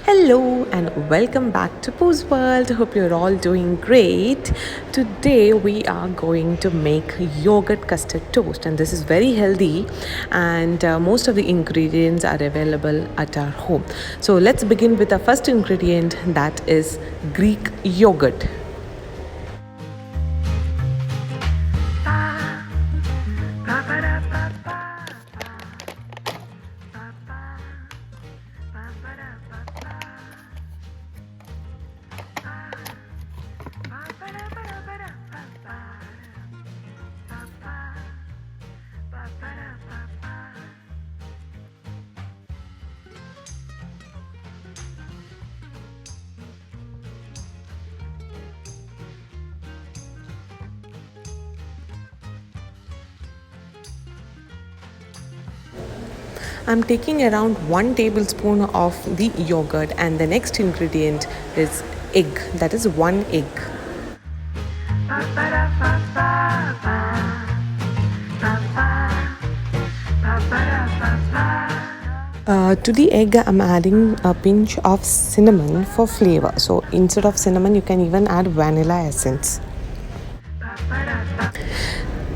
Hello and welcome back to Poo's World. Hope you're all doing great. Today we are going to make yogurt custard toast, and this is very healthy. And most of the ingredients are available at our home. So let's begin with the first ingredient, that is Greek yogurt. I'm taking around 1 tablespoon of the yogurt, and the next ingredient is egg, that is 1 egg. To the egg, I'm adding a pinch of cinnamon for flavor. So instead of cinnamon, you can even add vanilla essence.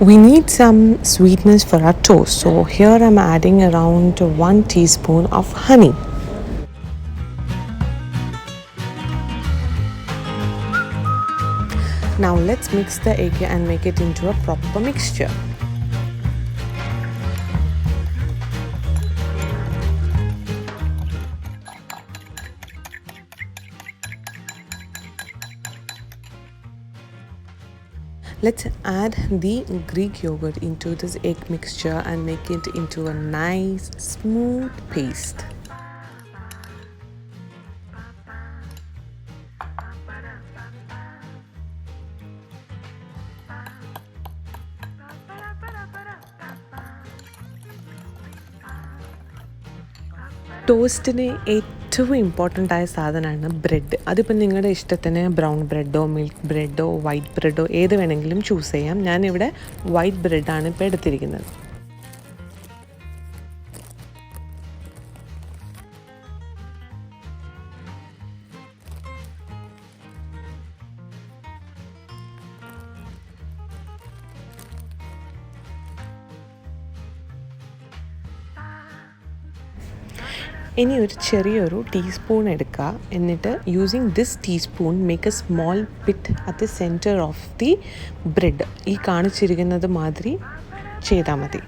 We need some sweetness for our toast. So here I'm adding around 1 teaspoon of honey. Now let's mix the egg and make it into a proper mixture. Let's add the Greek yogurt into this egg mixture and make it into a nice smooth paste. ടോസ്റ്റിന് ഏറ്റവും important ആയ സാധനമാണ് bread. അതിപ്പോൾ നിങ്ങളുടെ ഇഷ്ടത്തിന് brown ബ്രെഡോ milk ബ്രെഡോ white ബ്രെഡോ ഏത് വേണമെങ്കിലും choose ചെയ്യാം. ഞാനിവിടെ വൈറ്റ് ബ്രെഡാണ് ഇപ്പോൾ എടുത്തിരിക്കുന്നത്. ഇനി ഒരു ചെറിയൊരു ടീസ്പൂൺ എടുക്കുക. എന്നിട്ട് using this teaspoon make a small pit at the centre of the bread. ഈ കാണിച്ചിരിക്കുന്നത് മാതിരി ചെയ്താൽ മതി.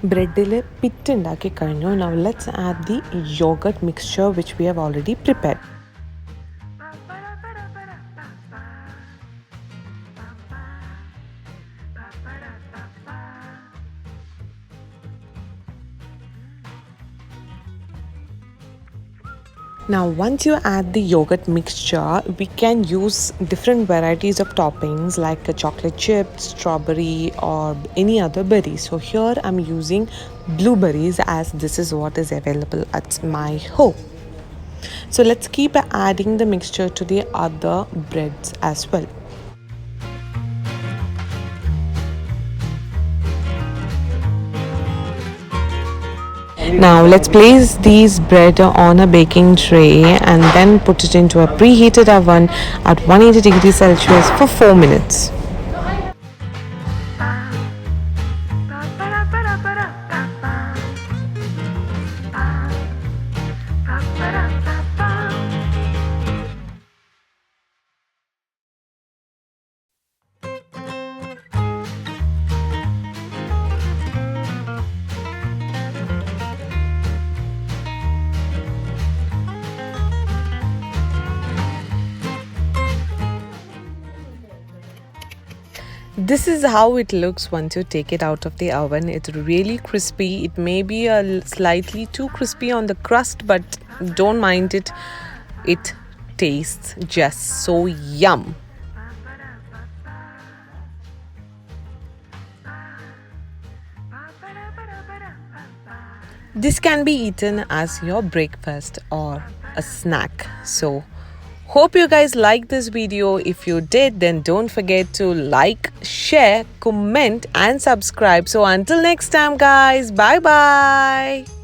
ബ്രെഡിൽ പിറ്റ് ഉണ്ടാക്കി കഴിഞ്ഞു. Now let's add the yogurt mixture which we have already prepared. Now once you add the yogurt mixture, we can use different varieties of toppings like chocolate chips, strawberry or any other berry. So here I'm using blueberries as this is what is available at my home. So let's keep adding the mixture to the other breads as well. Now let's place these bread on a baking tray and then put it into a preheated oven at 180 degrees Celsius for 4 minutes. This is how it looks once you take it out of the oven. It's really crispy. It may be slightly too crispy on the crust, but don't mind it. It tastes just so yum. This can be eaten as your breakfast or a snack. So hope you guys liked this video. If you did, then don't forget to like, share, comment and subscribe. So until next time guys, bye bye.